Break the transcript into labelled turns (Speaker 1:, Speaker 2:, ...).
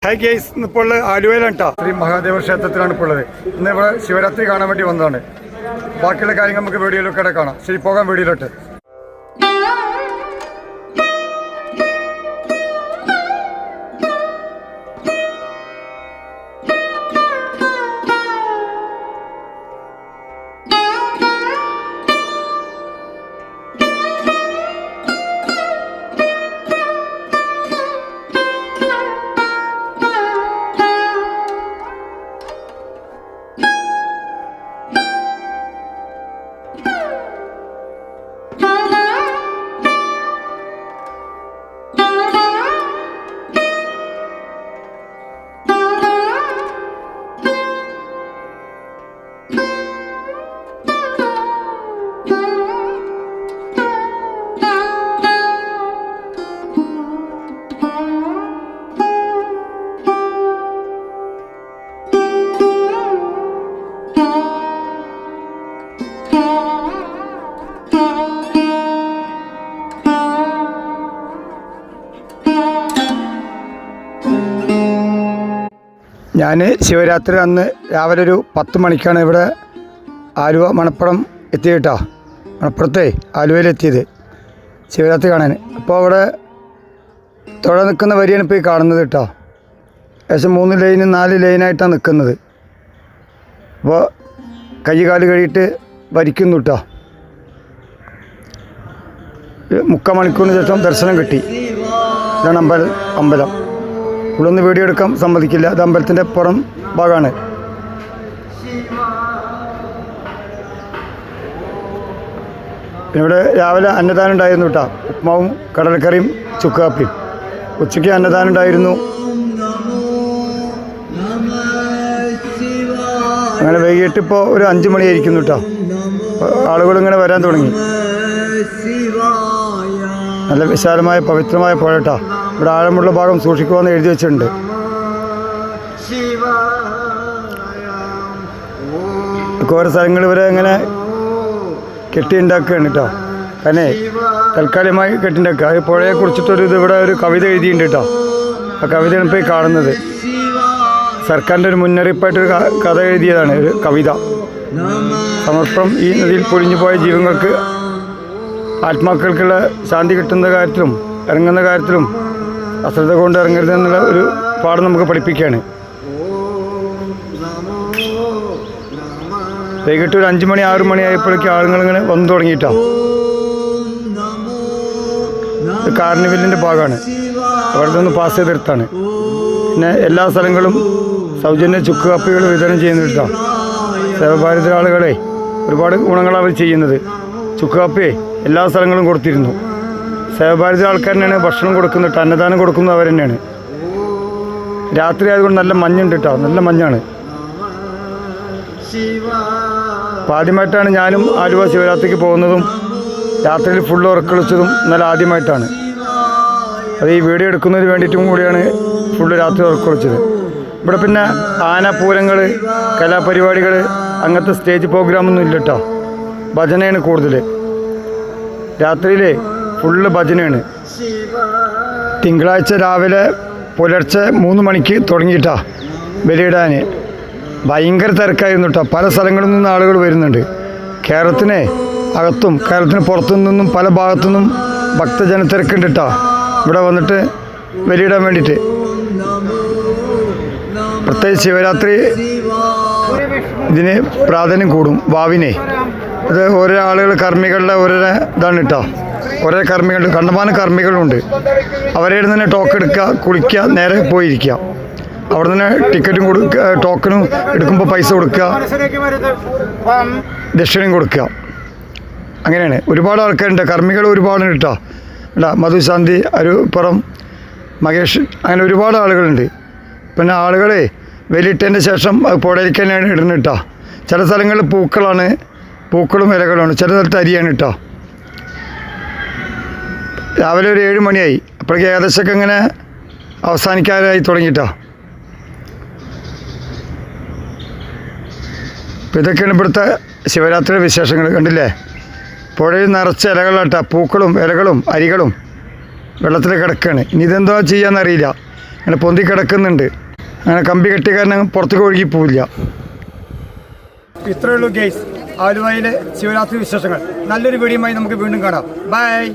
Speaker 1: Hi guys, ഇന്നിപ്പോൾ ആലുവയിലാണ് കേട്ടോ. ശ്രീ മഹാദേവ ക്ഷേത്രത്തിലാണ് ഇപ്പോൾ ഉള്ളത്. ഇന്ന് ഇവിടെ ശിവരാത്രി കാണാൻ വേണ്ടി വന്നതാണ്. ബാക്കിയുള്ള കാര്യങ്ങൾ നമുക്ക് വീഡിയോയിലൊക്കെ കാണാം. ശരി, പോകാം വീഡിയോയിലോട്ട്. ഞാൻ ശിവരാത്രി അന്ന് രാവിലെ ഒരു 10 മണിക്കാണ് ഇവിടെ ആലുവ മണപ്പുറം എത്തിയിട്ടോ. മണപ്പുറത്തെ ആലുവയിലെത്തിയത് ശിവരാത്രി കാണാൻ. അപ്പോൾ അവിടെ തുഴ നിൽക്കുന്ന വരിയാണ് ഇപ്പോൾ ഈ കാണുന്നത് കേട്ടോ. ഏകദേശം 3 ലൈൻ 4 ലൈനായിട്ടാണ് നിൽക്കുന്നത്. അപ്പോൾ കൈ കാല് കഴിയിട്ട് വരിക്കുന്നു കേട്ടോ. 3/4 മണിക്കൂറിന് ശേഷം ദർശനം കിട്ടി. ഇതാണ് അമ്പലം. ഇവിടൊന്ന് വീഡിയോ എടുക്കാൻ സമ്മതിക്കില്ല. അത് അമ്പലത്തിൻ്റെ പുറം ഭാഗമാണ്. ഇവിടെ രാവിലെ അന്നദാനം ഉണ്ടായിരുന്നു കേട്ടോ. ഉപ്മാവും കടലക്കറിയും ചുക്ക് കാപ്പിയും. ഉച്ചയ്ക്ക് അന്നദാനം ഉണ്ടായിരുന്നു. അങ്ങനെ വൈകിട്ട് ഇപ്പോൾ ഒരു 5 മണിയായിരിക്കുന്നു കേട്ടോ. ആളുകളിങ്ങനെ വരാൻ തുടങ്ങി. നല്ല വിശാലമായ പവിത്രമായ പുഴ കേട്ടോ. ഇവിടെ ആഴമുള്ള ഭാഗം സൂക്ഷിക്കുവാന്ന് എഴുതി വെച്ചിട്ടുണ്ട്. ഓരോ സ്ഥലങ്ങൾ ഇവരെ ഇങ്ങനെ കെട്ടിയുണ്ടാക്കുകയാണ് കേട്ടോ. തന്നെ തൽക്കാലികമായി കെട്ടിയുണ്ടാക്കുക. ഈ പുഴയെ കുറിച്ചിട്ടൊരു ഇവിടെ ഒരു കവിത എഴുതിയിട്ടുണ്ട് കേട്ടോ. ആ കവിതയാണ് ഇപ്പോൾ ഈ കാണുന്നത്. സർക്കാരിൻ്റെ ഒരു മുന്നറിയിപ്പായിട്ടൊരു കഥ എഴുതിയതാണ് ഒരു കവിത. സമർപ്പണം ഈ നദിയിൽ പൊളിഞ്ഞു പോയ ജീവങ്ങൾക്ക് ആത്മാക്കൾക്കുള്ള ശാന്തി കിട്ടുന്ന കാര്യത്തിലും ഇറങ്ങുന്ന കാര്യത്തിലും അശ്രദ്ധ കൊണ്ട് ഇറങ്ങരുതെന്നുള്ള ഒരു പാഠം നമുക്ക് പഠിപ്പിക്കുകയാണ്. വൈകിട്ട് ഒരു 5 മണി 6 മണി ആയപ്പോഴേക്കും ആളുകളിങ്ങനെ വന്നു തുടങ്ങിയിട്ടാണ്. കാർണിവലിൻ്റെ ഭാഗമാണ്. അവിടെ നിന്ന് പാസ് ചെയ്തെടുത്താണ്. പിന്നെ എല്ലാ സ്ഥലങ്ങളും സൗജന്യ ചുക്ക് കാപ്പികൾ വിതരണം ചെയ്യുന്നിട്ടാണ്. സേവഭാരതി ആളുകളെ ഒരുപാട് ഗുണങ്ങളാണ് അവർ ചെയ്യുന്നത്. ചുക്ക് കാപ്പിയെ എല്ലാ സ്ഥലങ്ങളും കൊടുത്തിരുന്നു. സേവഭാരതി ആൾക്കാർ തന്നെയാണ് ഭക്ഷണം കൊടുക്കുന്നത്. അന്നദാനം കൊടുക്കുന്നത് അവർ തന്നെയാണ്. രാത്രി ആയതുകൊണ്ട് നല്ല മഞ്ഞുണ്ട് കേട്ടോ. നല്ല മഞ്ഞാണ്. അപ്പോൾ ആദ്യമായിട്ടാണ് ഞാനും ആലുവ ശിവരാത്രിക്ക് പോകുന്നതും രാത്രിയിൽ ഫുള്ള് ഉറക്കളിച്ചതും നല്ല ആദ്യമായിട്ടാണ്. അത് ഈ വീഡിയോ എടുക്കുന്നതിന് വേണ്ടിയിട്ടും കൂടിയാണ് ഫുള്ള് രാത്രി ഉറക്കളിച്ചത്. ഇവിടെ പിന്നെ ആനപ്പൂരങ്ങൾ, കലാപരിപാടികൾ, അങ്ങനത്തെ സ്റ്റേജ് പ്രോഗ്രാമൊന്നും ഇല്ല കേട്ടോ. ഭജനയാണ് കൂടുതൽ. രാത്രിയിൽ ഫുള്ള് ഭജനയാണ്. തിങ്കളാഴ്ച രാവിലെ പുലർച്ചെ 3 മണിക്ക് തുടങ്ങിയിട്ടാ ബലിയിടാൻ. ഭയങ്കര തിരക്കായിരുന്നു കേട്ടോ. പല സ്ഥലങ്ങളിൽ നിന്നും ആളുകൾ വരുന്നുണ്ട്. കേരളത്തിന് അകത്തും കേരളത്തിന് പുറത്തു നിന്നും പല ഭാഗത്തു നിന്നും ഭക്തജന തിരക്കുണ്ട് കേട്ടോ. ഇവിടെ വന്നിട്ട് ബലിയിടാൻ വേണ്ടിയിട്ട്. പ്രത്യേകിച്ച് ശിവരാത്രി ഇതിന് പ്രാധാന്യം കൂടും. വാവിനെ അത് ഓരോ ആളുകൾ കർമ്മികളുടെ ഓരോ ഇതാണ് കേട്ടോ. ഓരോ കർമ്മികളുണ്ട്. കണ്ടമാനം കർമ്മികളുണ്ട്. അവരുടെ തന്നെ ടോക്കൺ എടുക്കുക, കുളിക്കുക, നേരെ പോയിരിക്കുക. അവിടെ നിന്ന് ടിക്കറ്റും കൊടുക്കുക, ടോക്കണും എടുക്കുമ്പോൾ പൈസ കൊടുക്കുക, ദക്ഷിണയും കൊടുക്കുക. അങ്ങനെയാണ്. ഒരുപാട് ആൾക്കാരുണ്ട്. കർമ്മികൾ ഒരുപാടുണ്ട് കേട്ടോ. മധുശാന്തി, അരുപ്പുറം, മഹേഷ്, അങ്ങനെ ഒരുപാട് ആളുകളുണ്ട്. പിന്നെ ആളുകളെ വലിയിട്ടതിൻ്റെ ശേഷം അത് പുഴയിലേക്ക് തന്നെയാണ് ഇടുന്നത് കേട്ടോ. ചില സ്ഥലങ്ങളിൽ പൂക്കളാണ്, പൂക്കളും ഇലകളുമാണ്. ചില സ്ഥലത്ത് അരിയാണ് കേട്ടോ. രാവിലെ ഒരു 7 മണിയായി. അപ്പോഴേക്ക് ഏകദേശമൊക്കെ ഇങ്ങനെ അവസാനിക്കാനായി തുടങ്ങിയിട്ടോ. അപ്പോൾ ഇതൊക്കെയാണ് ഇവിടുത്തെ ശിവരാത്രിയുടെ വിശേഷങ്ങൾ. കണ്ടില്ലേ? പുഴയിൽ നിറച്ച ഇലകളാട്ട പൂക്കളും ഇലകളും അരികളും വെള്ളത്തിൽ കിടക്കുകയാണ്. ഇനി ഇതെന്തോ ചെയ്യാന്നറിയില്ല. അങ്ങനെ പൊന്തി കിടക്കുന്നുണ്ട്. അങ്ങനെ കമ്പി കെട്ടിയ കാരണം പുറത്തേക്ക് ഒഴുകി പോവില്ല. ഇത്രയേ ഉള്ളൂ ഗൈസ് ആലുവയിലെ ശിവരാത്രി വിശേഷങ്ങൾ. നല്ലൊരു വീഡിയോയുമായി നമുക്ക് വീണ്ടും കാണാം. ബൈ.